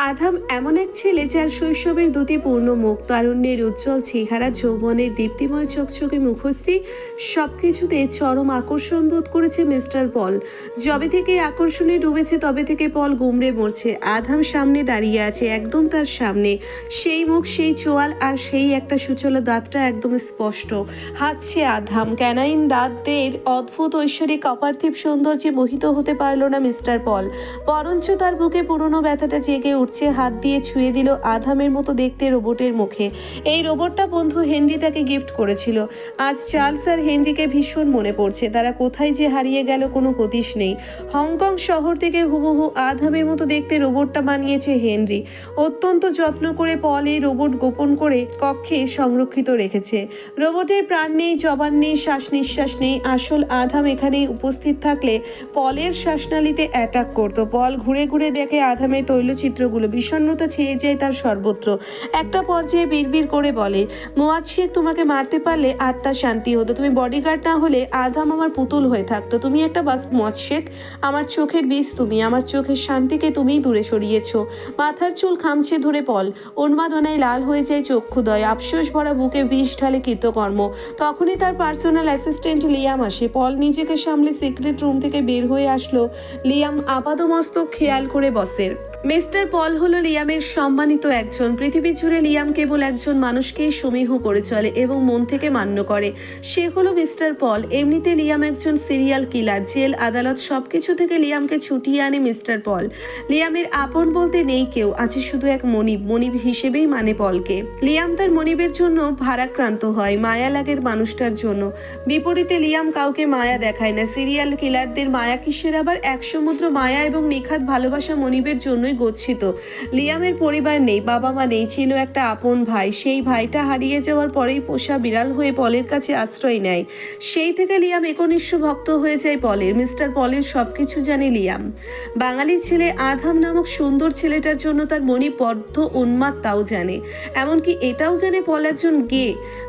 Adham এমন এক ছেলে যার শৈশবের দুটি পূর্ণ মুখ, তারুণ্যের উজ্জ্বল চেহারা, যৌবনের দীপ্তিময় চকচকে মুখশ্রী, সবকিছুতে চরম আকর্ষণ বোধ করেছে মিস্টার পল। যবে থেকে আকর্ষণে ডুবেছে তবে থেকে পল গুমড়ে মরছে। আধাম সামনে দাঁড়িয়ে আছে, একদম তার সামনে, সেই মুখ, সেই চোয়াল আর সেই একটা সুচলা দাঁতটা একদম স্পষ্ট। হাসছে আধাম, ক্যানাইন দাঁতদের অদ্ভুত ঐশ্বরিক অপার্থিব সৌন্দর্যে মোহিত হতে পারল না মিস্টার পল, বরঞ্চ তার বুকে পুরনো ব্যথাটা জেগে উঠছে। হাত দিয়ে ছুঁয়ে দিল আধামের মতো দেখতে রোবটের মুখে। এই রোবটটা বন্ধু হেনরি তাকে গিফট করেছিল। আজ চার্লস আর হেনরিকে ভীষণ মনে পড়ছে। তারা কোথায় যে হারিয়ে গেল কোনো হদিশ নেই। হংকং শহর থেকে হুবহু আধামের মতো দেখতে রোবটটা বানিয়েছে হেনরি। অত্যন্ত যত্ন করে পল এই রোবট গোপন করে কক্ষে সংরক্ষিত রেখেছে। রোবটের প্রাণ নেই, জবান নেই, শ্বাস নিঃশ্বাস নেই। আসল আধাম এখানেই উপস্থিত থাকলে পলের শ্বাসনালীতে অ্যাটাক করতো। পল ঘুরে ঘুরে দেখে আধামের তৈলচিত্রগুলো, বিষণ্ণতা ছেয়ে যায় তার সর্বত্র। একটা পর্যায়ে বিড়বিড় করে বলে, মুয়াজ শেখ, তোমাকে মারতে পারলে আত্মা শান্তি হতো। তুমি বডিগার্ড না হলে আধাম আমার পুতুল হয়ে থাকতো। তুমি একটা বাস মুয়াজ শেখ, আমার চোখের বিষ তুমি, আমার চোখের শান্তিকে তুমিই দূরে সরিয়েছ। মাথার চুল খামছে ধরে পল, উন্মাদনায় লাল হয়ে যায় চক্ষুদয়, আফসোস ভরা বুকে বিষ ঢালে কৃতকর্ম। তখনই তার পার্সোনাল অ্যাসিস্ট্যান্ট লিয়াম আসে। পল নিজেকে সামলে সিক্রেট রুম থেকে বের হয়ে আসলো। লিয়াম আপাদমস্তক খেয়াল করে বসের। মিস্টার পল হলো লিয়ামের সম্মানিত একজন। পৃথিবী জুড়ে লিয়াম কেবল একজন মানুষকেই সমীহ করে চলে এবং মন থেকে মান্য করে, সে হলো মিস্টার পল। এমনিতে লিয়াম একজন সিরিয়াল কিলার। জেল, আদালত সবকিছু থেকে লিয়ামকে ছুটিয়ে আনে মিস্টার পল। লিয়ামের আপন বলতে নেই কেউ, আছে শুধু এক মনিব। মনিব হিসেবেই মানে পলকে। লিয়াম তার মনিবের জন্য ভারাক্রান্ত হয়, মায়া লাগে মানুষটার জন্য। বিপরীতে লিয়াম কাউকে মায়া দেখায় না। সিরিয়াল কিলারদের মায়া কিসের আবার? এক সমুদ্র মায়া এবং নিখাত ভালোবাসা মনিবের জন্য গচ্ছিত। লিয়ামের পরিবার নেই, বাবা মা নেই, ছিল একটা আপন ভাই। সেই ভাইটা হারিয়ে যাওয়ার পরেই পোষা বিড়াল হয়ে পলের কাছে আশ্রয় নেয়। সেই থেকে লিয়াম একনিষ্ঠ ভক্ত হয়ে যায় পলের। মিস্টার পলের সবকিছু জানে লিয়াম। বাঙালি ছেলে আধাম নামক সুন্দর ছেলেটার জন্য তার মনি বদ্ধ উন্মাদ, তাও জানে। এমনকি এটাও জানে পল একজন গে।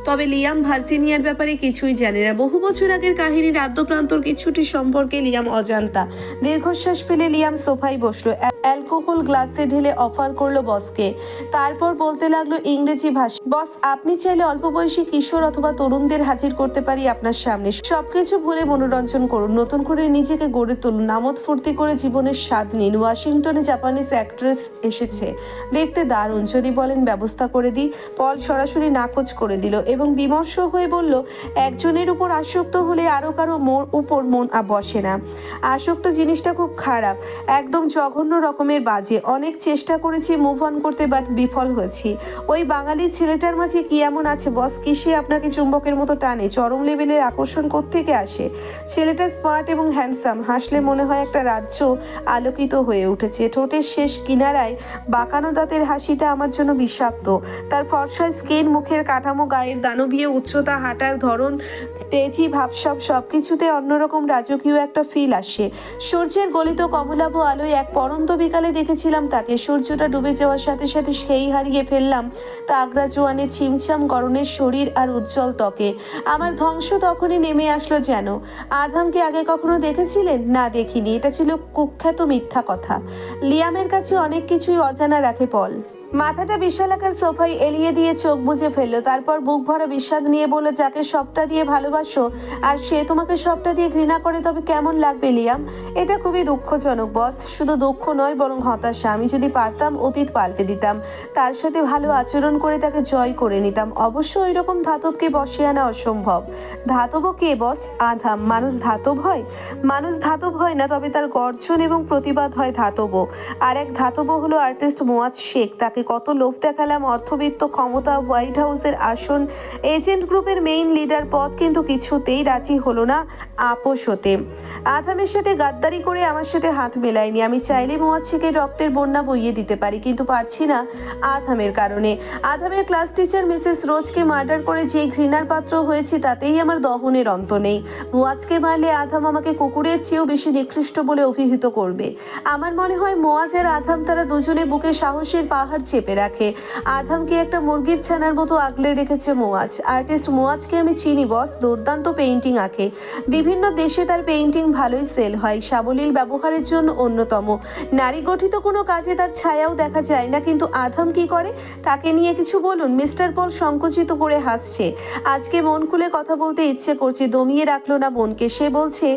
তবে লিয়াম ভার্জিনিয়ার ব্যাপারে কিছুই জানে না। বহু বছর আগের কাহিনীর আদ্যপ্রান্তর কিছুটি সম্পর্কে লিয়াম অজান্তা। দীর্ঘশ্বাস ফেলে লিয়াম সোফায় বসলো, অ্যালকোহল গ্লাসে ঢেলে অফার করলো বসকে। তারপর বলতে লাগলো ইংরেজি ভাষা, বস, আপনি চাইলে অল্প বয়সী কিশোর অথবা তরুণদের হাজির করতে পারি আপনার সামনে। সবকিছু ভুলে মনোরঞ্জন করুন, নতুন করে নিজেকে গড়ে তুলুন, আমোদ ফুর্তি করে জীবনের স্বাদ নিন। ওয়াশিংটনে জাপানিজ অ্যাক্ট্রেস এসেছে, দেখতে দারুণ, যদি বলেন ব্যবস্থা করে দিই। পল সরাসরি নাকচ করে দিল এবং বিমর্ষ হয়ে বলল, একজনের উপর আসক্ত হলে আরো কারো উপর মন বসে না। আসক্ত জিনিসটা খুব খারাপ, একদম জঘন্য রকমের বাজে। অনেক চেষ্টা করেছি মুভ অন করতে, বাট বিফল হয়েছি। ওই বাঙালি ছেলেটার মাঝে কি এমন আছে বস, কিসে আপনাকে চুম্বকের মতো টানে? চরম লেভেলের আকর্ষণ কোত্থেকে আসে? ছেলেটা স্মার্ট এবং হ্যান্ডসাম, হাসলে মনে হয় একটা রাজ্য আলোকিত হয়ে উঠেছে। ঠোঁটের শেষ কিনারায় বাঁকানো দাঁতের হাসিটা আমার জন্য বিষাক্ত। তার ফর্সা স্কিন, মুখের কাঠামো, গায়ের দানবীয় উচ্চতা, হাঁটার ধরন, তেজি ভাবসাব, সবকিছুতে অন্যরকম রাজকীয় একটা ফিল আসে। সূর্যের গলিত কমলাভ আলোয় এক পরন্ত বিকালে দেখেছিলাম তাকে। সূর্যটা ডুবে যাওয়ার সাথে সাথে সেই হারিয়ে ফেললাম তাগড়া জোয়ানের ছিমছাম গরনের শরীর আর উজ্জ্বল ত্বকে। আমার ধ্বংস তখনই নেমে আসলো যেন। আধামকে আগে কখনো দেখেছিলেন? না, দেখিনি। এটা ছিল কুখ্যাত মিথ্যা কথা। লিয়ামের কাছে অনেক কিছুই অজানা রাখে পল। মাথাটা বিশালাকার সোফায় এলিয়ে দিয়ে চোখ বুজে ফেললো। তারপর বুক ভরা বিষাদ নিয়ে বলল, যাকে সবটা দিয়ে ভালোবাসো আর সে তোমাকে সবটা দিয়ে ঘৃণা করে, তবে কেমন লাগবে লিয়াম? এটা খুবই দুঃখজনক বস। শুধু দুঃখ নয়, বরং হতাশা। আমি যদি পারতাম অতীত পাল্টে দিতাম, তার সাথে ভালো আচরণ করে তাকে জয় করে নিতাম। অবশ্য ওই রকম ধাতবকে বসে আনা অসম্ভব। ধাতব কে বস? আধাম। মানুষ ধাতব হয়? মানুষ ধাতব হয় না, তবে তার গর্জন এবং প্রতিবাদ হয় ধাতব। আর এক ধাতব হলো আর্টিস্ট মুয়াজ শেখ। তাকে কত লোভ দেখালাম, অর্থবিত্ত, ক্ষমতা, হোয়াইট হাউসের আসন, এজেন্ট গ্রুপের মেইন লিডার পদ, কিন্তু কিছুতেই রাজি হলো না আপোষ হতে। আধামের সাথে গাদ্দারি করে আমার সাথে হাত মেলায়নি। আমি চাইলে মুয়াজ শেখের রক্তের বন্যা বইয়ে দিতে পারি, কিন্তু পারছি না আধামের কারণে। আধামের ক্লাস টিচার মিসেস রোজকে মার্ডার করে যে ঘৃণার পাত্র হয়েছি, তাতেই আমার দহনের অন্ত নেই। মুয়াজকে মারলে আধাম আমাকে কুকুরের চেয়েও বেশি নিকৃষ্ট বলে অভিহিত করবে। আমার মনে হয় মুয়াজ আর আধাম, তারা দুজনে বুকে সাহসের পাহাড় চেপে রাখে। আধামকে একটা মুরগির ছানার মতো আগলে রেখেছে মোয়াজ। আর্টিস্ট মোয়াজকে আমি চিনি বস, দুর্দান্ত পেইন্টিং আঁকে। বিভিন্ন দেশে তার পেইন্টিং ভালোই সেল হয়, সাবলীল ব্যবহারের জন্য অন্যতম। নারী গঠিত কোনো কাজে তার ছায়াও দেখা যায় না, কিন্তু আধাম কি করে তাকে নিয়ে কিছু বলুন। মিস্টার পল সংকুচিত করে হাসছে। আজকে মন খুলে কথা বলতে ইচ্ছে করছে, দমিয়ে রাখলো না মনকে। সে বলছে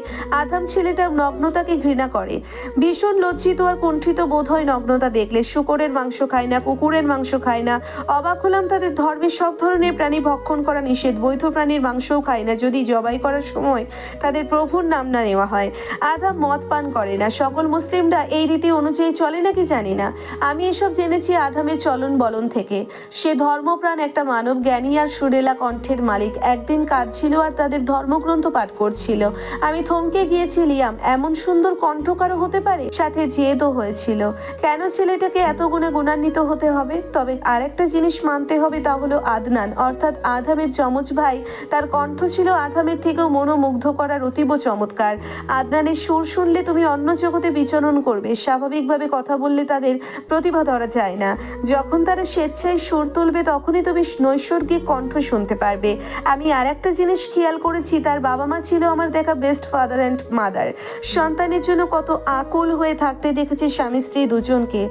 আধাম ছেলেটা নগ্নতাকে ঘৃণা করে, ভীষণ লজ্জিত আর কুণ্ঠিত বোধ হয় নগ্নতা দেখলে। শূকরের মাংস খায় না, কুকুরের মাংস খায় না। অবাক হলাম, তাদের ধর্মে সব ধরনের প্রাণী ভক্ষণ করা নিষেধ, বৈধ প্রাণীর মাংসও খায় না যদি জবাই করার সময় তাদের প্রভুর নাম না নেওয়া হয়। আধাম মদ পান করে না। সকল মুসলিমরা এই রীতি অনুযায়ী চলে নাকি জানি না, আমি এসব জেনেছি আধামের চলন বলন থেকে। সে ধর্মপ্রাণ একটা মানব, জ্ঞানী আর সুরেলা কণ্ঠের মালিক। একদিন কাঁদছিল আর তাদের ধর্মগ্রন্থ পাঠ করছিল। আমি থমকে গিয়েছি, লিয়াম এমন সুন্দর কণ্ঠ কারো হতে পারে? সাথে জেদও হয়েছিল, কেন ছেলেটাকে এত গুণে গুণান্বিত হতে হবে। তবে আরেকটা জিনিস মানতে হবে, তা হলো আদনান অর্থাৎ আধামের যমজ ভাই, তার কণ্ঠ ছিল আধামের থেকেও মনোমুগ্ধ করার অতীব চমৎকার। আদনানের সুর শুনলে তুমি অন্য জগতে বিচরণ করবে। স্বাভাবিকভাবে কথা বললে তাদের প্রতিভা ধরা যায় না, যখন তারা স্বেচ্ছায় সুর তুলবে তখনই তুমি নৈসর্গিক কণ্ঠ শুনতে পারবে। আমি আর একটা জিনিস খেয়াল করেছি, তার বাবা মা ছিল আমার দেখা বেস্ট ফাদার অ্যান্ড মাদার। সন্তানের জন্য কত আকুল হয়ে থাকতে দেখেছি স্বামী স্ত্রী দুজনকে।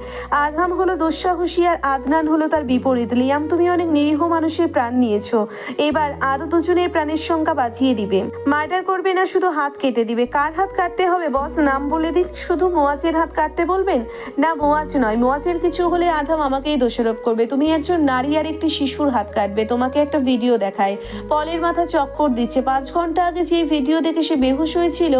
আধাম হলো দুঃসাহসী আর আদনান হলো তার বিপরীত। লিয়াম তুমি অনেক নিরীহ মানুষের প্রাণ নিয়েছো, এবার আরো দুজনের প্রাণের সংখ্যা বাঁচিয়ে দিবে। মার্ডার করবে না, শুধু হাত কেটে দিবে। কার হাত কাটতে হবে বস, নাম বলে দিন। শুধু মোয়াজের হাত কাটতে বলবেন? না মোয়াজ নয়, মোয়াজের কিছু হলে আধাম আমাকেই দোষারোপ করবে। তুমি একজন নারী আর একটি শিশুর হাত কাটবে। তোমাকে একটা ভিডিও দেখায়, পলের মাথা চক্কর দিচ্ছে। 5 ঘন্টা আগে যে ভিডিও দেখে সে বেহুশ হয়েছিল,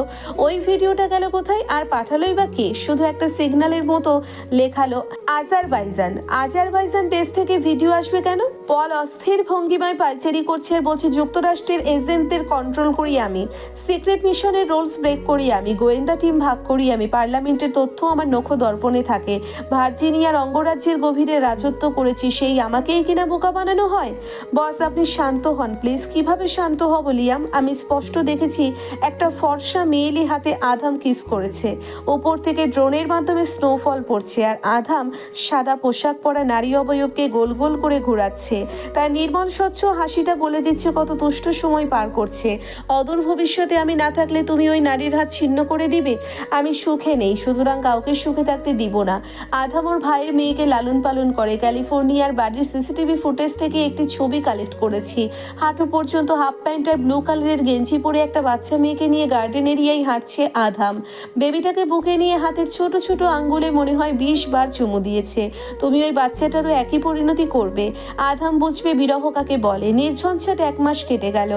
ওই ভিডিওটা গেল কোথায়? আর পাঠালোই বা কে? শুধু একটা সিগন্যালের মতো লেখালো আজারবাইজান। আজারবাইজান দেশ থেকে ভিডিও আসবে কেন? পল অস্থির ভঙ্গিমায় পায়চারি করছে আর বলছে যুক্তরাষ্ট্রের এজেন্টদের কন্ট্রোল করি আমি, সিক্রেট মিশনের রুলস ব্রেক করি আমি, গোয়েন্দা টিম ভাগ করি আমি, পার্লামেন্টের তথ্য আমার নখ দর্পণে থাকে, ভার্জিনিয়ার অঙ্গরাজ্যের গভীরে রাজত্ব করেছি, সেই আমাকেই কিনা বোকা বানানো হয়। বস আপনি শান্ত হন প্লিজ। কিভাবে শান্ত হব লিয়াম? আমি স্পষ্ট দেখেছি একটা ফর্সা মেয়েলি হাতে আধাম কিস করেছে। উপর থেকে ড্রোনের মাধ্যমে স্নোফল পড়ছে আর আধাম সাদা পোশাক পরা নারী অবয়বকে গোল গোল করে ঘোরাচ্ছে। তার নির্মল স্বচ্ছ হাসিটা বলে দিচ্ছে কত তুষ্ট সময় পার করছে। অদূর ভবিষ্যতে আমি না থাকলে তুমি ওই নারীর হাত ছিন্ন করে দিবে। আমি সুখে নেই, সুতরাং কাউকে সুখে থাকতে দিব না। আধাম ওর ভাইয়ের মেয়েকে লালন পালন করে। ক্যালিফোর্নিয়ার বাড়ির সিসিটিভি ফুটেজ থেকে একটি ছবি কালেক্ট করেছি। হাঁটু পর্যন্ত হাফ প্যান্ট আর ব্লু কালারের গেঞ্জি পরে একটা বাচ্চা মেয়েকে নিয়ে গার্ডেন এরিয়ায় হাঁটছে আধাম। বেবিটাকে বুকে নিয়ে হাতের ছোট ছোট আঙ্গুলে মনে হয় 20 বার চুমু দিয়েছে। তুমি ওই বাচ্চাটারও একই পরিণতি করবে। আধাম বুঝবে বিরহ কাকে বলে। নির্ঝঞ্ঝাট 1 মাস কেটে গেল।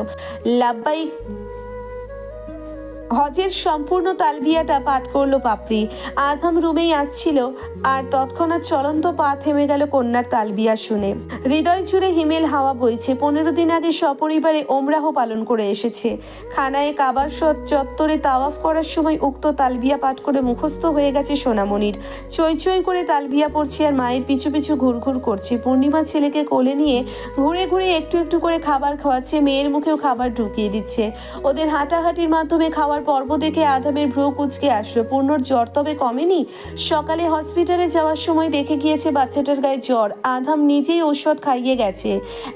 লাব্বাইক হজের সম্পূর্ণ তালবিয়াটা পাঠ করলো পাপড়ি। আধাম রুমেই আসছিল আর তৎক্ষণাৎ চলন্ত পা থেমে গেল কন্যার তালবিয়া শুনে। হৃদয় জুড়ে হিমেল হাওয়া বইছে। 15 দিন আগে সপরিবারে ওমরাহ পালন করে এসেছে। খানায় কাবার চত্বরে তাওয়াফ করার সময় উক্ত তালবিয়া পাঠ করে মুখস্থ হয়ে গেছে সোনামণির। চই চই করে তালবিয়া পড়ছে আর মায়ের পিছু পিছু ঘুরঘুর করছে। পূর্ণিমা ছেলেকে কোলে নিয়ে ঘুরে ঘুরে একটু একটু করে খাবার খাওয়াচ্ছে, মেয়ের মুখেও খাবার ঢুকিয়ে দিচ্ছে। ওদের হাঁটাহাঁটির মাধ্যমে খাওয়ার পর্ব দেখে আধামের ভ্রু কুঁচকে আসলো। পূর্ণর জ্বর তবে কমেনি। সকালে হসপিটালে যাওয়ার সময় দেখে গিয়েছে বাচ্চাটার গায়ে জ্বর। আধাম নিজেই ঔষধ খাইয়ে গেছে।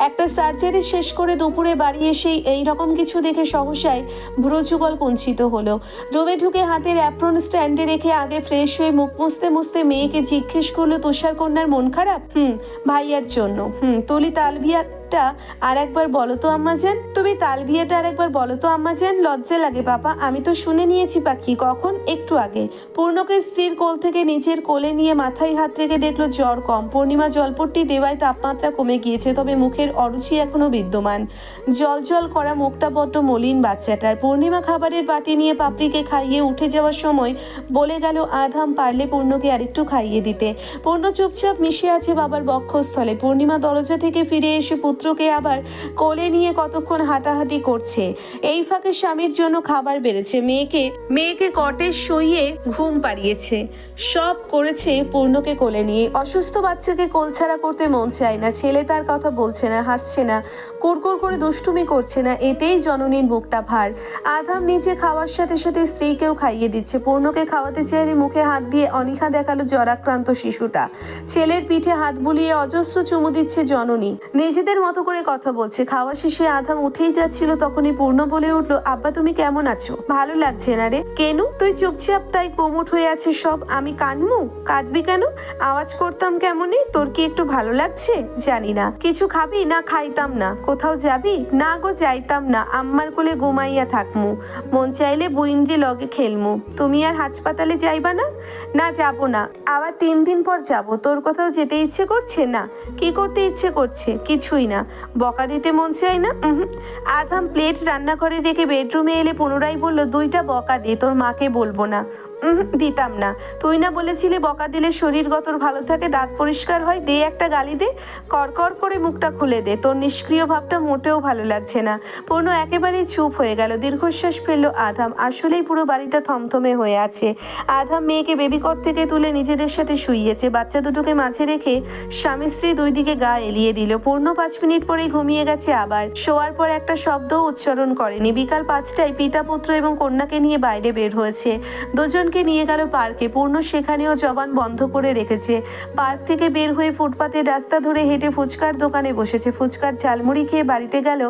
একটা সার্জারি শেষ করে দুপুরে বাড়ি এসেই এইরকম কিছু দেখে সহসায় ভ্রুযুগল কুঞ্চিত হলো। রুমে ঢুকে হাতের অ্যাপ্রন স্ট্যান্ডে রেখে আগে ফ্রেশ হয়ে মুখ মুছতে মুছতে মেয়েকে জিজ্ঞেস করলো তুষার কন্যার মন খারাপ? ভাইয়ার জন্য। তুলি তালবিয়া আর একবার বলো তো আম্মাজান। তুমি তালবিয়াটা আর একবার বলো তো আম্মাজান। লজ্জা লাগে পাপা, আমি তো শুনে নিয়েছি পাখি। কখন? একটু আগে। পূর্ণকে স্ত্রীর কোল থেকে নিজের কোলে নিয়ে মাথায় হাত রেখে দেখলো জ্বর কম। পূর্ণিমা জলপট্টি দেওয়ায় তাপমাত্রা কমে গিয়েছে, তবে মুখের অরুচি এখনো বিদ্যমান। জল জল করা মুখটা বড্ড মলিন বাচ্চাটার। পূর্ণিমা খাবারের বাটি নিয়ে পাপড়িকে খাইয়ে উঠে যাওয়ার সময় বলে গেল আধাম পারলে পূর্ণকে আরেকটু খাইয়ে দিতে। পূর্ণ চুপচাপ মিশে আছে বাবার বক্ষস্থলে। পূর্ণিমা দরজা থেকে ফিরে এসে পুত্র পুত্রকে আবার কোলে নিয়ে কতক্ষণ হাঁটাহাঁটি করছে। এই ফাঁকে স্বামীর জন্য খাবার বেড়েছে, মেয়েকে কটে শুইয়ে ঘুম পাড়িয়েছে। সব করেছে পূর্ণকে কোলে নিয়ে। অসুস্থ বাচ্চাকে কোলছাড়া করতে মন চায় না। ছেলে তার কথা বলছে না, হাসছে না, কুড়কুড় করে দুষ্টুমি করছে না। এতেই জননীর বুকটা ভার। আধাম নিজে খাওয়ার সাথে সাথে স্ত্রীকেও খাইয়ে দিচ্ছে। পূর্ণকে খাওয়াতে চাইলে মুখে হাত দিয়ে অনীহা দেখালো জ্বরাক্রান্ত শিশুটা। ছেলের পিঠে হাত বুলিয়ে অজস্র চুমু দিচ্ছে জননী। নিজেদের মতো করে কথা বলছে। খাওয়া শেষে আধাম উঠেই যাচ্ছিল, তখনই পূর্ণ বলে উঠলো, আব্বা তুমি কেমন আছো? ভালো লাগছে না রে। কেন? তুই চুপচাপ তাই কোমট হয়ে আছে সব। আমি কাঁদমু? কাঁদবি কেন? আওয়াজ করতাম কেমনে? তোর কি একটু ভালো লাগছে? জানি না। কিছু খাবি? না খাইতাম না। কোথাও যাবি? না গো যাইতাম না, আম্মার কোলে ঘুমাইয়া থাকমু। মন চাইলে বুইন্দ্রি লগে খেলমু। তুমি আর হাসপাতালে যাইবা না? না যাব না, আবার 3 দিন পর যাব। তোর কোথাও যেতে ইচ্ছে করছে? না। কি করতে ইচ্ছে করছে? কিছুই না। বকা দিতে মন চাই না? আধাম প্লেট রান্নাঘরে রেখে বেডরুমে এলে পুনরায় বলল, 2টা বকা দে, তোর মাকে বলবো না। দিতাম না। তুই না বলেছিলি বকা দিলে শরীরগত ভালো থাকে, দাঁত পরিষ্কার হয়? দে একটা গালি দে, করকর করে মুখটা খুলে দে। তোর নিষ্ক্রিয় ভাবটা মোটেও ভালো লাগছে না। পূর্ণ একেবারেই চুপ হয়ে গেল। দীর্ঘশ্বাস ফেলল আধাম। আসলেই পুরো বাড়িটা থমথমে হয়ে আছে। আধাম মেয়েকে বেবিকট থেকে তুলে নিজেদের সাথে শুইয়েছে। বাচ্চা দুটোকে মাঝে রেখে স্বামী স্ত্রী 2 দিকে গা এলিয়ে দিল। পূর্ণ 5 মিনিট পরেই ঘুমিয়ে গেছে আবার। শোয়ার পর একটা শব্দও উচ্চারণ করেনি। বিকাল 5টায় পিতা পুত্র এবং কন্যাকে নিয়ে বাইরে বের হয়েছে। দুজনকে নিয়ে গেল পার্কে। পূর্ণ সেখানেও জবান বন্ধ করে রেখেছে। পার্ক থেকে বের হয়ে ফুটপাতের রাস্তা ধরে হেঁটে ফুচকার দোকানে বসেছে। ফুচকার ঝালমুড়ি খেয়ে বাড়িতে গেল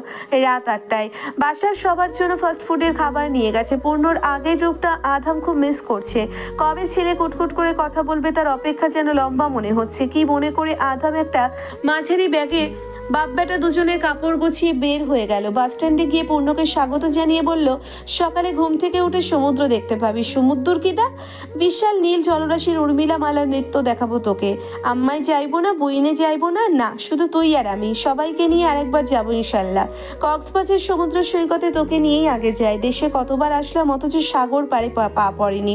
রাত 8টায়। বাসার সবার জন্য ফাস্ট ফুডের খাবার নিয়ে গেছে। পূর্ণর আগের রূপটা আধাম খুব মিস করছে। কবে ছেলে কুটকুট করে কথা বলবে তার অপেক্ষা যেন লম্বা মনে হচ্ছে। কি মনে করে আধাম একটা মাঝারি ব্যাগে বাপ বেটা দুজনের কাপড় গুছিয়ে বের হয়ে গেল। বাস স্ট্যান্ডে গিয়ে পূর্ণকে স্বাগত জানিয়ে বলল, সকালে ঘুম থেকে উঠে সমুদ্র দেখতে পাবি। সমুদ্র কি দা? বিশাল নীল জলরাশির উর্মিলা মালার নৃত্য দেখাবো তোকে। আম্মাই যাইবো না? বইনে যাইবো না? না, শুধু তুই আর আমি। সবাইকে নিয়ে আরেকবার যাবো ইনশাল্লাহ। কক্সবাজার সমুদ্র সৈকতে তোকে নিয়েই আগে যাই। দেশে কতবার আসলাম, অথচ সাগর পারে পা পড়েনি।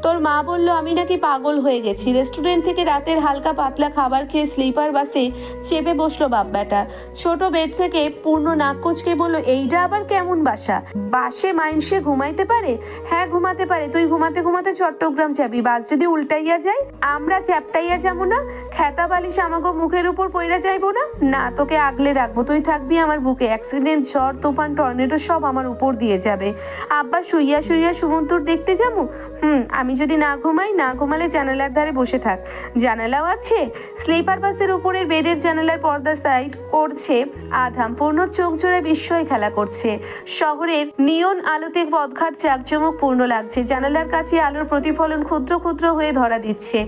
তোর মা বলল আমি নাকি পাগল হয়ে গেছি। রেস্টুরেন্ট থেকে রাতের হালকা পাতলা খাবার খেয়ে স্লিপার বাসে চেপে বসলো বাপ বেটা। ছোট বেড থেকে পূর্ণ নাক কুচকে বলল, এইটা আবার কেমন বাসা? বাসে মাইনসে ঘুমাইতে পারে? হ্যাঁ ঘুমাতে পারে। তুই ঘুমাতে ঘুমাতে চট্টগ্রাম যাবি। বাস যদি উল্টাইয়া যায়? আমরা চ্যাপটাইয়া যাবো না? খেতা বালিশ আমাকে মুখের উপর পইরা যাইবো না? না, তোকে আগলে রাখবো। তুই থাকবি আমার বুকে। অ্যাক্সিডেন্ট, ঝড়, তুফান, টর্নেডো সব আমার উপর দিয়ে যাবে। আব্বা শুইয়া শুইয়া সমুদ্র দেখতে যাবো? আমি যদি না ঘুমাই, না ঘুমালে জানালার ধারে বসে থাক। জানালাও আছে? স্লিপার বাসের উপরের বেডের জানালার পর্দা সাইড করছে আধাম। পূর্ণর চোখ জোড়ায় বিস্ময় খেলা করছে। শহরের নিয়ন আলোতে পথঘাট জাঁকজমক পূর্ণ লাগছে। জানালার কাছে আলোর প্রতিফলন ক্ষুদ্র ক্ষুদ্র হয়ে ধরা দিচ্ছে।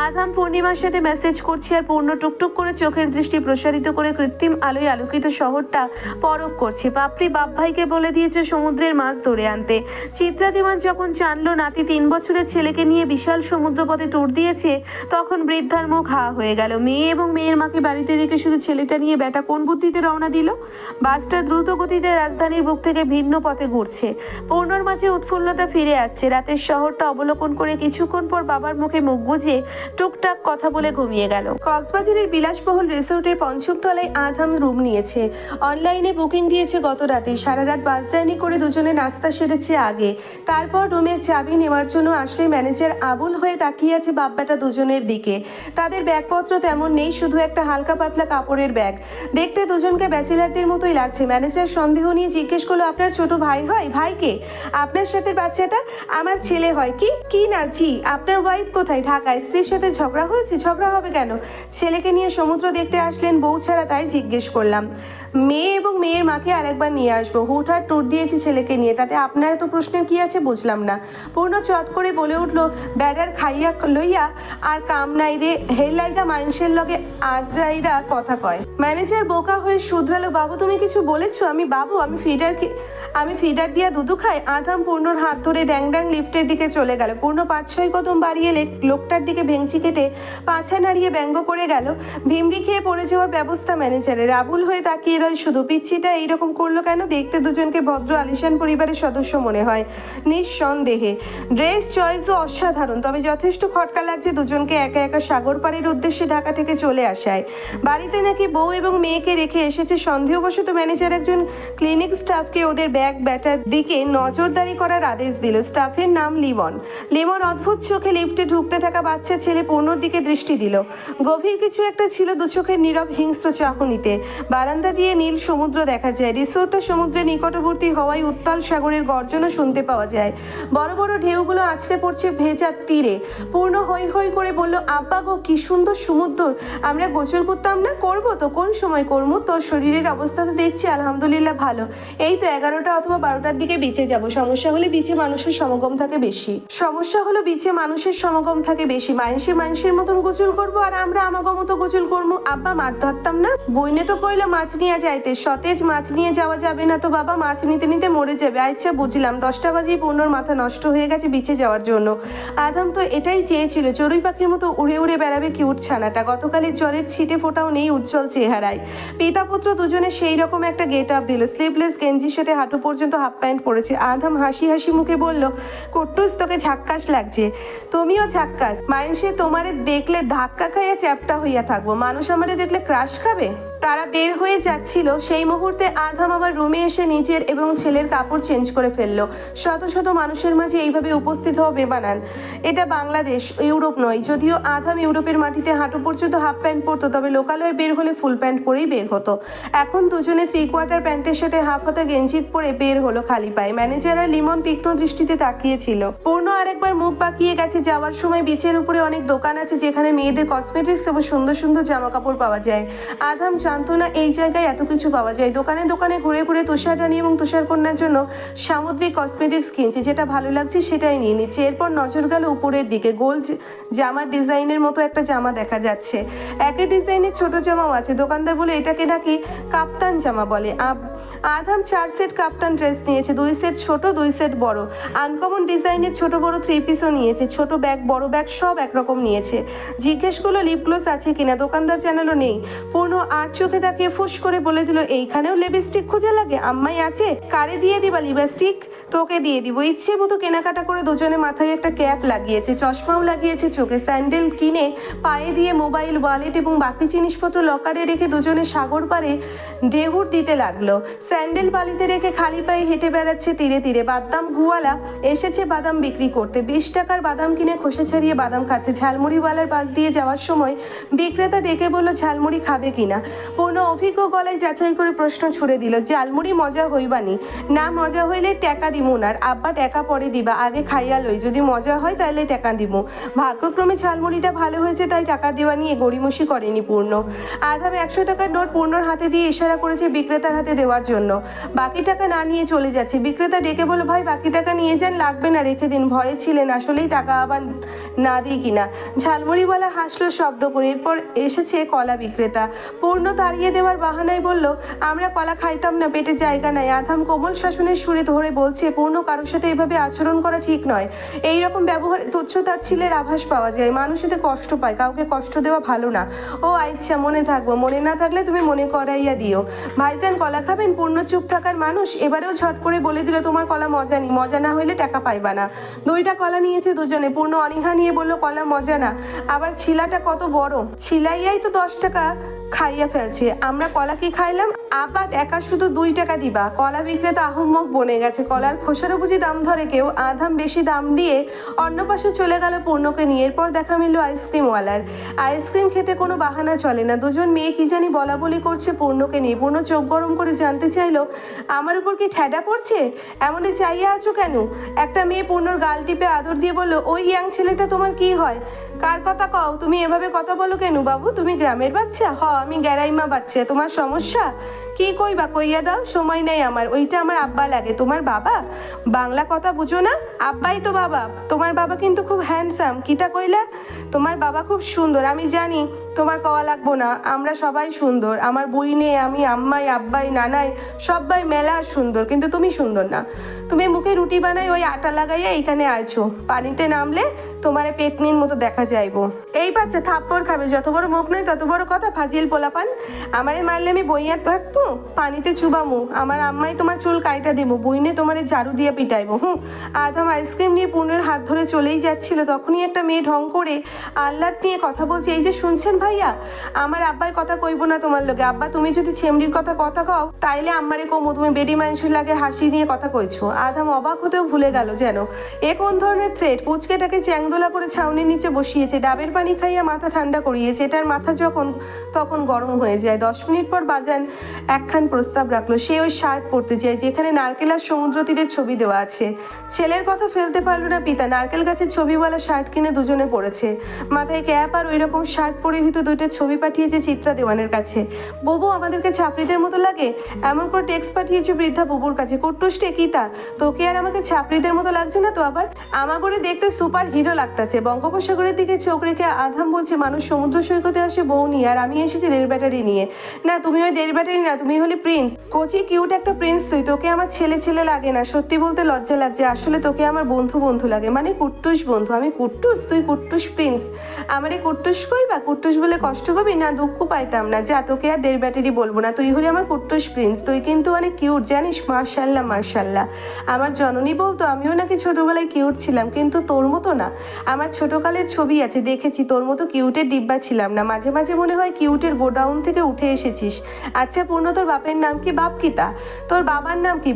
আধাম পূর্ণিমার সাথে মেসেজ করছে আর পূর্ণ টুকটুক করে চোখের দৃষ্টি প্রসারিত করে কৃত্রিম আলোয় আলোকিত শহরটা পরখ করছে। বাপরি বাপ ভাইকে বলে দিয়েছে সমুদ্রের মাছ ধরে আনতে। চিত্রাদিমান যখন জানলো নাতি 3 বছরের ছেলেকে নিয়ে বিশাল সমুদ্রপথে ট্যুর দিয়েছে, তখন বৃদ্ধার মুখ হা হয়ে গেল। মেয়ে এবং মেয়ের মাকে বাড়িতে রেখে শুধু ছেলেটা নিয়ে বেটা কোন বুদ্ধিতে রওনা দিল? বাসটা দ্রুত গতিতে রাজধানীর বুক থেকে ভিন্ন পথে ঘুরছে। পূর্ণর মাঝে উৎফুল্লতা ফিরে আসছে। রাতের শহরটা অবলোকন করে কিছুক্ষণ পর বাবার মুখে মুখ গুজে টুকটাক কথা বলে ঘুমিয়ে গেল। কক্সবাজারের বিলাসবহুল রিসোর্টের 5ম তলায় আধাম রুম নিয়েছে। অনলাইনে বুকিং দিয়েছে গত রাতে। সারা রাত বাস জার্নি করে দুজনে নাস্তা সেরেছে আগে। তারপর রুমের চাবি নেওয়ার জন্য আসলে ম্যানেজার আবুল হয়ে তাকিয়ে আছে বাপ বেটা দুজনের দিকে। তাদের ব্যাগপত্র তেমন নেই, শুধু একটা হালকা পাতলা কাপড়ের ব্যাগ। দেখতে দুজনকে ব্যাচেলারদের মতোই লাগছে। ম্যানেজার সন্দেহ নিয়ে জিজ্ঞেস করলো, আপনার ছোট ভাই হয়? ভাইকে? আপনার সাথে বাচ্চাটা? আমার ছেলে হয়। কি না জি। আপনার ওয়াইফ কোথায়? ঢাকায়। স্ত্রীর সাথে ঝগড়া হয়েছে? ঝগড়া হবে কেন? ছেলেকে নিয়ে সমুদ্র দেখতে আসলেন বউ ছাড়া, তাই জিজ্ঞেস করলাম। মেয়ে এবং মেয়ের মাকে আরেকবার নিয়ে আসবো। হুটহাট ট্যুর দিয়েছি ছেলেকে নিয়ে, তাতে আপনার এত প্রশ্নের কি আছে বুঝলাম না। পূর্ণ চট করে বলে উঠলো, ব্যাডার খাইয়া লইয়া আর কাম নাই রে, হের লাইগা মানুষের লগে আজাইরা কথা কয়। ম্যানেজার বোকা হয়ে শুধরালো, বাবু তুমি কিছু বলেছো? আমি বাবু? আমি ফিডার দিয়া দুধু খাই? আধাম পূর্ণর হাত ধরে ড্যাং ড্যাং লিফটের দিকে চলে গেল। পূর্ণ 5-6 কদম বাড়িয়ে লোকটার দিকে ভেঙচি কেটে পাছা নাড়িয়ে ব্যঙ্গ করে গেল। ভিমড়ি খেয়ে পড়ে যাওয়ার ব্যবস্থা ম্যানেজারের। আবুল হয়ে তাকিয়ে রয় শুধু। পিচ্ছিটা এইরকম করলো কেন? দেখতে দুজনকে ভদ্র আলিশান পরিবারের সদস্য মনে হয় নিঃসন্দেহে। ড্রেস চয়েসও অসাধারণ, তবে যথেষ্ট খটকা লাগছে দুজনকে একা একা সাগর পাড়ের উদ্দেশ্যে ঢাকা থেকে চলে আসায়। বাড়িতে নাকি বউ এবং মেয়েকে রেখে এসেছে। সন্দেহবশত ম্যানেজার একজন ক্লিনিক স্টাফকে ওদের ব্যাগ ব্যাটার দিকে নজরদারি করার আদেশ দিল। স্টাফের নাম লিমন। লিমন অদ্ভুত চোখে লিফটে ঢুকতে থাকা বাচ্চা ছেলে পূর্ণর দিকে দৃষ্টি দিল। গভীর কিছু একটা ছিল দু চোখের নীরব হিংস্র চাহনিতে। বারান্দা দিয়ে নীল সমুদ্র দেখা যায়। রিসোর্টটা সমুদ্রের নিকটবর্তী হওয়ায় উত্তাল সাগরের গর্জনও শুনতে পাওয়া যায়। বড় বড় ঢেউগুলো আছড়ে পড়ছে ভেজা তীরে। পূর্ণ হৈ হৈ করে বলল, আব্বা গো, কি সুন্দর সমুদ্র, আমরা গোসল করতাম না? করবো তো, কোন সময় করবো? তোর শরীরের অবস্থা তো দেখছি আলহামদুলিল্লাহ ভালো। এই তো 11টা অথবা 12টার দিকে বিচে যাব। সমস্যা হলে বিচে মানুষের সমাগম থাকে বেশি। মানুষের মতন গোসল করবো আর আমরা আমাগো মতো গোসল করবো। আব্বা, মাছ ধরতাম না? বইনে তো কইলো মাছ নিয়ে যাইতে। সতেজ মাছ নিয়ে যাওয়া যাবে না তো বাবা, মাছ নিতে নিতে মরে যাবে। আচ্ছা বুঝলাম। 10টা বাজেই পূর্ণর মাথা নষ্ট হয়ে গেছে বিচে যাওয়ার জন্য। আদম তো এটাই চেয়েছিল, চড়ুই পাখির মতো উড়ে উড়ে বেড়াবে কিউট ছানাটা। গতকালের জ্বরের ছিটে ফোটাও নেই উজ্জ্বল চেহারায়। পিতা পুত্র দুজনে সেই রকম একটা গেট আপ দিল। স্লিভলেস গেঞ্জির সাথে হাঁটু পর্যন্ত হাফ প্যান্ট পরেছে। আদম হাসি হাসি মুখে বলল, কুট্টুস, তোকে ঝাক্কাস লাগছে। তুমিও ঝাক্কাস। মাইনসে তোমারে দেখলে ধাক্কা খাইয়া চ্যাপটা হইয়া থাকবো, মানুষ আমারে দেখলে ক্রাশ খাবে। তারা বের হয়ে যাচ্ছিল সেই মুহূর্তে আধাম আমার রুমে এসে নিজের এবং ছেলের কাপড় চেঞ্জ করে ফেললো। শত শত মানুষের মাঝে এইভাবে উপস্থিত হওয়া বেমানান। এটা বাংলাদেশ, ইউরোপ নয়। যদিও আধাম ইউরোপের মাটিতে হাঁটু পর্যন্ত হাফ প্যান্ট পরতো, তবে লোকালয়ে বের হলে ফুল প্যান্ট পরেই বের হতো। এখন দুজনে 3/4 প্যান্টের সাথে হাফ হাতা গেঞ্জি পরে বের হলো খালি পায়ে। ম্যানেজার আর লিমন তীক্ষ্ণ দৃষ্টিতে তাকিয়েছিল। পূর্ণ আরেকবার মুখ বাঁকিয়ে গেছে। যাওয়ার সময় বিচের উপরে অনেক দোকান আছে যেখানে মেয়েদের কসমেটিক্স এবং সুন্দর সুন্দর জামা কাপড় পাওয়া যায়। আধাম জানতো না এই জায়গায় এত কিছু পাওয়া যায়। দোকানে দোকানে ঘুরে ঘুরে তুষার রানী এবং তুষার কন্যার জন্য সামুদ্রিক কসমেটিক্স কিনছে। যেটা ভালো লাগছে সেটাই নিয়ে নিচ্ছে। এরপর নজর গেল উপরের দিকে। গোল জামার ডিজাইনের মতো একটা জামা দেখা যাচ্ছে। একই ডিজাইনের ছোট জামাও আছে। দোকানদার বলে এটাকে নাকি কাপ্তান জামা বলে। আধাম 4 সেট কাপ্তান ড্রেস নিয়েছে। 2 সেট ছোট, 2 সেট বড়। আনকমন ডিজাইনের ছোট বড় 3 পিসও নিয়েছে। ছোট ব্যাগ, বড় ব্যাগ সব একরকম নিয়েছে। জিজ্ঞেস করলো লিপ গ্লোস আছে কিনা। দোকানদার জানালো নেই। পূর্ণ আর চোখে তাকিয়ে ফুস করে বলে দিল, এইখানেও লিপস্টিক খোঁজা লাগে? আম্মাই আছে? কারে দিয়ে দিবা লিপস্টিক? তোকে দিয়ে দিব। ইচ্ছে মতো কেনাকাটা করে দুজনে মাথায় একটা ক্যাপ লাগিয়েছে, চশমাও লাগিয়েছে চোখে। স্যান্ডেল কিনে পায়ে দিয়ে মোবাইল, ওয়ালেট এবং বাকি জিনিসপত্র লকারে রেখে দুজনে সাগর পাড়ে ঢেউর দিতে লাগলো। স্যান্ডেল বালিতে রেখে খালি পায়ে হেঁটে বেড়াচ্ছে তীরে তীরে। বাদাম গুয়ালা এসেছে বাদাম বিক্রি করতে। 20 টাকার বাদাম কিনে খোসা ছাড়িয়ে বাদাম খাচ্ছে। ঝালমুড়িওয়ালার পাশ দিয়ে যাওয়ার সময় বিক্রেতা ডেকে বলল, ঝালমুড়ি খাবে কিনা। পূর্ণ অভিজ্ঞ গলায় যাচাই করে প্রশ্ন ছুড়ে দিল, ঝালমুড়ি মজা হইবানি? না মজা হইলে টাকা দিমু না। আব্বা টাকা পরে দিবা, আগে খাইয়া লই, যদি মজা হয় তাহলে টাকা দিব। ভাগ্যক্রমে ঝালমুড়িটা ভালো হয়েছে তাই টাকা দেওয়া নিয়ে গড়িমসি করেনি পূর্ণ। আধাম 100 টাকার নোট পূর্ণর হাতে দিয়ে ইশারা করেছে বিক্রেতার হাতে দেওয়ার জন্য। বাকি টাকা না নিয়ে চলে যাচ্ছে। বিক্রেতা ডেকে বলল, ভাই বাকি টাকা নিয়ে যান, লাগবে না, রেখে দিন। ভয়ে ছিলেন আসলেই টাকা আবার না দিই কিনা। ঝালমুড়িওয়ালা হাসলো শব্দ করে। এরপর এসেছে কলা বিক্রেতা। পূর্ণ তাড়িয়ে দেওয়ার বাহানায় বলল, আমরা কলা খাইতাম না, পেটে জায়গা নাই। আধাম কোমল শাসনের সুরে ধরে বলছে, পূর্ণ, কারোর সাথে এভাবে আচরণ করা ঠিক নয়। এই রকম ব্যবহারে তুচ্ছতাচ্ছিল্যের আভাস পাওয়া যায়। মানুষ এতে কষ্ট পায়, কাউকে কষ্ট দেওয়া ভালো না। ও আচ্ছা, মনে থাকবো। মনে না থাকলে তুমি মনে করাইয়া দিও। ভাইজান কলা খাবেন? পূর্ণ চুপ থাকার মানুষ এবারেও ঝট করে বলে দিল, তোমার কলা মজা নেই, মজা না হইলে টাকা পাইবা না। 2টা কলা নিয়েছে দুজনে। পূর্ণ অনীহা নিয়ে বলল, কলা মজা না। আবার ছিলাটা কত বড়, ছিলাইয়াই তো 10 টাকা খাইয়া ফেলছে। আমরা কলা কি খাইলাম? আবার একা শুধু 2 টাকা দিবা? কলা বিক্রেতা আহম্মক বনে গেছে। কলার খোসারও বুঝি দাম ধরে কেউ? আধাম বেশি দাম দিয়ে অন্য পাশে চলে গেল পূর্ণকে নিয়ে। এরপর দেখা মিলল আইসক্রিমওয়ালার। আইসক্রিম খেতে কোনো বাহানা চলে না। দুজন মেয়ে কি জানি বলা বলি করছে পূর্ণকে নিয়ে। পূর্ণ চোখ গরম করে জানতে চাইলো, আমার উপর কি ঠেডা পড়ছে? এমনই চাইয়া আছো কেন? একটা মেয়ে পূর্ণর গাল টিপে আদর দিয়ে বলল, ওই ইয়াং ছেলেটা তোমার কি হয়? কার কথা কও? তুমি এভাবে কথা বলো কেন বাবু? তুমি গ্রামের বাচ্চা? আমি গ্যারাইমা বাচ্চা। তোমার সমস্যা কি? কইবা কইয়া দাও, সময় নেই আমার। ওইটা আমার আব্বা লাগে। তোমার বাবা? বাংলা কথা বুঝো না? আব্বাই তো বাবা। তোমার বাবা কিন্তু খুব হ্যান্ডসাম। কিটা কইলা? তোমার বাবা খুব সুন্দর। আমি জানি, তোমার কওয়া লাগবো না, আমরা সবাই সুন্দর। আমার বইনে, আমি, আম্মাই, আব্বাই, নানাই সবাই মেলা সুন্দর, কিন্তু তুমি সুন্দর না। তুমি মুখে রুটি বানাই ওই আটা লাগাইয়া এইখানে আছো। পানিতে নামলে তোমারে পেতনির মতো দেখা যাইবো। এই বাচ্চা থাপ্পড় খাবে। যত বড় মুখ নয় তত বড় কথা। ফাজিল পোলাপান। আমারে মারলে আমি বইয়া থাকবো? পানিতে চুবামু। আমার আম্মাই তোমার চুল কাইটা দেবো। বইনে তোমারে ঝাড়ু দিয়ে পিটাইবো। আধাম আইসক্রিম নিয়ে পূর্ণের হাত ধরে চলেই যাচ্ছিল। তখনই একটা মেয়ে ঢং করে আহ্লাদ নিয়ে কথা বলছে, এই যে শুনছেন ভাই, খাইয়া আমার আব্বাই কথা কইব না তোমার লগে। আব্বা তুমি যদি ছেমড়ির কথা কও তাইলে আমারে কমু তুমি বেডি মানুষের লাগে হাসি নিয়ে কথা কইছো। আধাম অবাক হতেও ভুলে গেল যেন এ কোন ধরনের থ্রেট। পুচকেটাকে চ্যাংদোলা করে ছাউনির নিচে বসিয়েছে, ডাবের পানি খাইয়া মাথা ঠান্ডা করিয়েছে। এটার মাথা তখন গরম হয়ে যায়। 10 মিনিট পর বাজান একখান প্রস্তাব রাখলো। সে ওই শার্ট পরতে চায় যেখানে নারকেল আর সমুদ্র তীরের ছবি দেওয়া আছে। ছেলের কথা ফেলতে পারলো না পিতা। নারকেল গাছের ছবিওয়ালা শার্ট কিনে দুজনে পড়েছে। মাথায় ক্যাপ আর ওই রকম শার্ট পরিহিত দুইটা ছবি পাঠিয়েছে চিত্রা দেওয়ানের কাছে। বুবু আমাদেরকে ছাপড়িদের মতো লাগে, এমন করে টেক্সট পাঠিয়েছে বৃদ্ধা বুবুর কাছে। কুট্টুসটে কিতা তোকে আর আমাকে ছাপড়িদের মতো লাগছে না তো? আবার আমাগরে দেখতে সুপার হিরো লাগতেছে। বঙ্গোপসাগরের দিকে চোখ রেখে আধাম বলছে মানুষ সমুদ্র সৈকতে আসে বউ নিয়ে, আর আমি এসেছি দেড় ব্যাটারি নিয়ে। না তুমি ওই দেড় ব্যাটারি না, তুমি হলি প্রিন্স। কোচি কিউট একটা প্রিন্স তুই। তোকে আমার ছেলে লাগে না, সত্যি বলতে লজ্জা লাগছে। আসলে তোকে আমার বন্ধু লাগে, মানে কুট্টুস বন্ধু। আমি কুট্টুস, তুই কুট্টুস প্রিন্স। আমার এই কুট্টুস কইবা? কুট্টুস বলে কষ্ট পাবি না? দুঃখ পাইতাম না। যা তোকে আর দেড় ব্যাটারি বলবো না, তুই হলি আমার কুট্টুস প্রিন্স। তুই কিন্তু অনেক কিউট জানিস, মাশাল্লাহ মাশাল্লাহ। আমার জননী বলতো আমিও নাকি ছোটবেলায় কিউট ছিলাম, কিন্তু তোর মতো না। আমার ছোটকালের ছবি আছে, দেখেছি। তোর মতো কিউটের ডিব্বা ছিলাম না। মাঝে মাঝে মনে হয় কিউটের গোডাউন থেকে উঠে এসেছিস। আচ্ছা পূর্ণ, তোর বাপের নাম কি? বাপ কিতা? তোর বাবার নাম কি?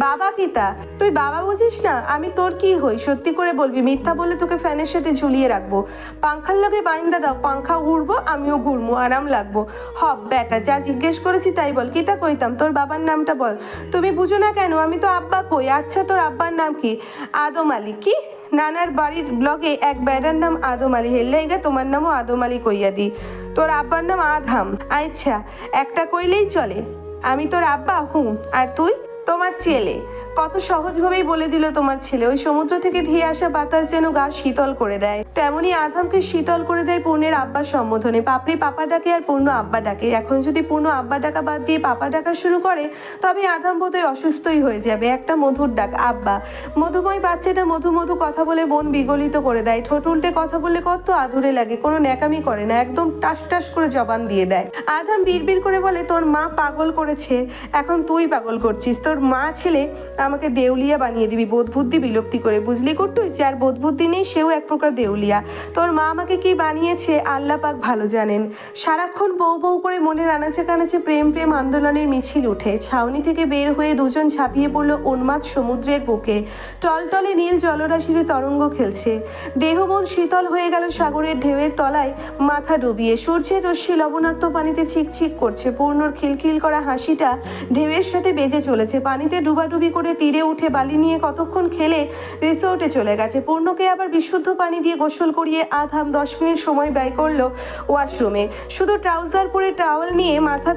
বাবা কিতা? তুই বাবা বুঝিস না? আমি তোর কি হই? সত্যি করে বলবি, মিথ্যা বলে তোকে ফ্যানের সাথে ঝুলিয়ে রাখবো। পাংখার লগে বাইন্দা দাও, পাংখা ঘুরবো, আমিও ঘুরবো, আরাম লাগবো। হব বেটা, যা জিজ্ঞেস করেছি তাই বল। কিতা কইতাম? তোর বাবার নামটা বল। তুমি বুঝো না কেন? আমি তো আব্বা কই। আচ্ছা তোর আব্বার নাম কি? আদম আলী। কি? নানার বাড়ির ব্লগে এক বেড়ার নাম আদম আলী, হেললেইগা তোমার নামও আদম আলী কইয়া দি। তোর আব্বার নাম আধাম। আচ্ছা একটা কইলেই চলে। আমি তোর আব্বা হুম, আর তুই? তোমার ছেলে। কত সহজভাবেই বলে দিল তোমার ছেলে। ওই সমুদ্র থেকে ধেয়ে আসা বাতাস যেন গা শীতল করে দেয়, তেমনি আধামকে শীতল করে দেয় পূর্ণের আব্বার সম্বোধনে। পাপড়ি পাপা ডাকে আর পূর্ণ আব্বা ডাকে। এখন যদি পূর্ণ আব্বা ডাকা বাদ দিয়ে পাপা ডাকা শুরু করে তবে আধাম বোধহয় অসুস্থই হয়ে যাবে। একটা মধুর ডাক, আব্বা। মধুময় বাচ্চাটা মধু মধু কথা বলে মন বিগলিত করে দেয়। ঠোঁট উল্টে কথা বলে কত আদুরে লাগে। কোনো ন্যাকামি করে না, একদম টাস টাস করে জবান দিয়ে দেয়। আধাম বিড়বিড় করে বলে তোর মা পাগল করেছে, এখন তুই পাগল করছিস। তোর মা ছেলে আমাকে দেউলিয়া বানিয়ে দিবি বোধ বুদ্ধি বিলুপ্তি করে, বুঝলি কুট্টুস? যার বোধ বুদ্ধি নেই সেও এক প্রকার দেউলিয়া। তোর মা আমাকে কি বানিয়েছে আল্লাহ পাক ভালো জানেন। সারাক্ষণ বউ বউ করে মনের আনাচে কানাচে প্রেম আন্দোলনের মিছিল উঠে। ছাউনি থেকে বের হয়ে দুজন ঝাঁপিয়ে পড়লো উন্মাদ সমুদ্রের বুকে। টলটলে নীল জলরাশিতে তরঙ্গ খেলছে। দেহ মন শীতল হয়ে গেল সাগরের ঢেউয়ের তলায় মাথা ডুবিয়ে। সূর্যের রশ্মি লবণাক্ত পানিতে ছিকছিক করছে। পূর্ণর খিলখিল করা হাসিটা ঢেউয়ের সাথে বেজে চলেছে। পানিতে ডুবাডুবি করে তীরে উঠে বালি নিয়ে কতক্ষণ খেলে রিসোর্টে চলে গেছে। পূর্ণকে আবার বিশুদ্ধ পানি দিয়ে গোসল করিয়ে আধাম 10 মিনিট সময় ব্যয় করলো ওয়াশরুমে। শুধু ট্রাউজার পরে টাওয়াল নিয়ে মাথা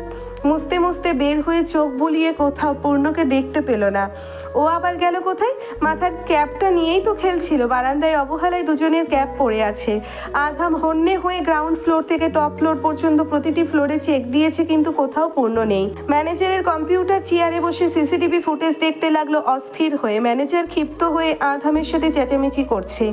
মুছতে মুছতে বের হয়ে চোখ বুলিয়ে কোথাও পূর্ণকে দেখতে পেল না। ও আবার গেল কোথায়? মাথার ক্যাপটা নিয়েই তো খেলছিল। বারান্দায় অবহেলায় দুজনের ক্যাপ পড়ে আছে। আধাম হন্যে হয়ে গ্রাউন্ড ফ্লোর থেকে টপ ফ্লোর পর্যন্ত প্রতিটি ফ্লোরে চেক দিয়েছে, কিন্তু কোথাও পূর্ণ নেই। ম্যানেজারের কম্পিউটার চেয়ারে বসে সিসিটিভি ফুটেজ দেখতে লাগলো অস্থির হয়ে। ম্যানেজার ক্ষিপ্ত হয়ে আধামের সাথে চেঁচামেচি করছে।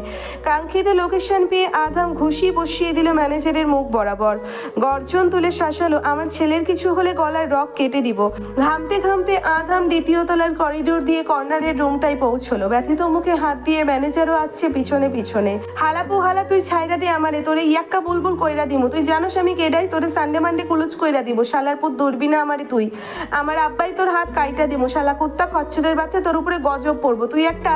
কাঙ্ক্ষিত লোকেশন পেয়ে আধাম ঘুষি বসিয়ে দিল ম্যানেজারের মুখ বরাবর। গর্জন তুলে শাসালো, আমার ছেলের কিছু হলে গলার রক কেটে দিব। ঘামতে ঘামতে আধাম দ্বিতীয় তলার করিডোর দিয়ে কর্নারের রুমটাই পৌঁছলো। ব্যথিত মুখে হাত দিয়ে ম্যানেজারও আসছে পিছনে পিছনে। হালাপু হালা তুই ছাইরা দে আমারে, তোরে ইয়াক্কা বুলবুল কইরা দিমু। তুই জানোস আমি কেডাই? তোরে সানডে মানডে কুলুচ কইরা দিব। শালার পুত দৌড়বি না আমারে তুই। আমার আব্বাই তোর হাত কাইটা দিমু। শালা কুত্তা খচ্চরের বাচ্চা, তোর উপরে গজব পড়বো। তুই একটা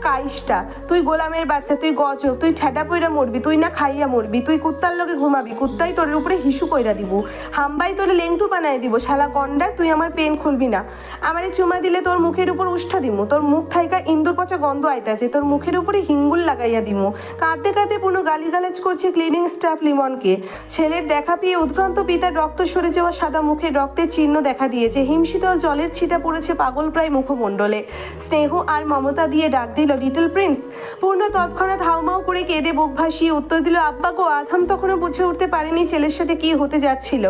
কাইষ্টা, তুই গোলামের বাচ্চা, তুই গজব, তুই ঠেটা পইরা মরবি। তুই না খাইয়া মরবি। তুই কুত্তার লগে ঘুমাবি, কুত্তাই তোর উপরে হিসু কইরা দিব। হাম্বাই তোরে লেংটু বানাই দিব। শালা গন্ডার, তুই আমার পেন খুলবি না। আমারে চুমা দিলে তোর মুখের উপর উষ্ঠা দিমু। তোর মুখ থাইকা ইন্দুর পচা গন্ধ আইতাছে। তোর মুখের উপরে হিঙ্গুল লাগাইয়া দিমু। কাঁদতে কাঁদতে পুরো গালিগালাজ করছে ক্লিনিং স্টাফ লিমনকে। ছেলের দেখা পেয়ে উদ্ভ্রান্ত পিতার রক্ত সরে যাওয়া সাদা মুখের রক্তের চিহ্ন দেখা দিয়েছে। হিমশীতল জলের ছিটা পড়েছে পাগল প্রায় মুখমণ্ডলে। স্নেহ আর মমতা দিয়ে ডাক দিল, লিটল প্রিন্স। পূর্ণ তৎক্ষণাৎ হাউমাউ করে কেঁদে বুক ভাসিয়ে উত্তর দিল, আব্বা গো। আধাম তখনও বুঝে উঠতে পারেনি ছেলের সাথে কি হতে যাচ্ছিল।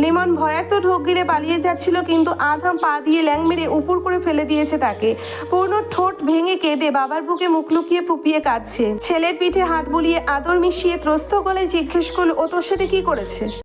লিমন ভয়ার্ত ঢোক গিরে পালিয়ে যাচ্ছিল, কিন্তু আধাম পা দিয়ে ল্যাং মেরে উপর করে ফেলে দিয়েছে তাকে। পূর্ণ ঠোঁট ভেঙে কেঁদে বাবার বুকে মুখ লুকিয়ে ফুপিয়ে কাঁদছে। ছেলের পিঠে হাত বুলিয়ে আদর মিশিয়ে ত্রস্ত গলায় জিজ্ঞেস করলো, ও তোর সাথে কি করেছে?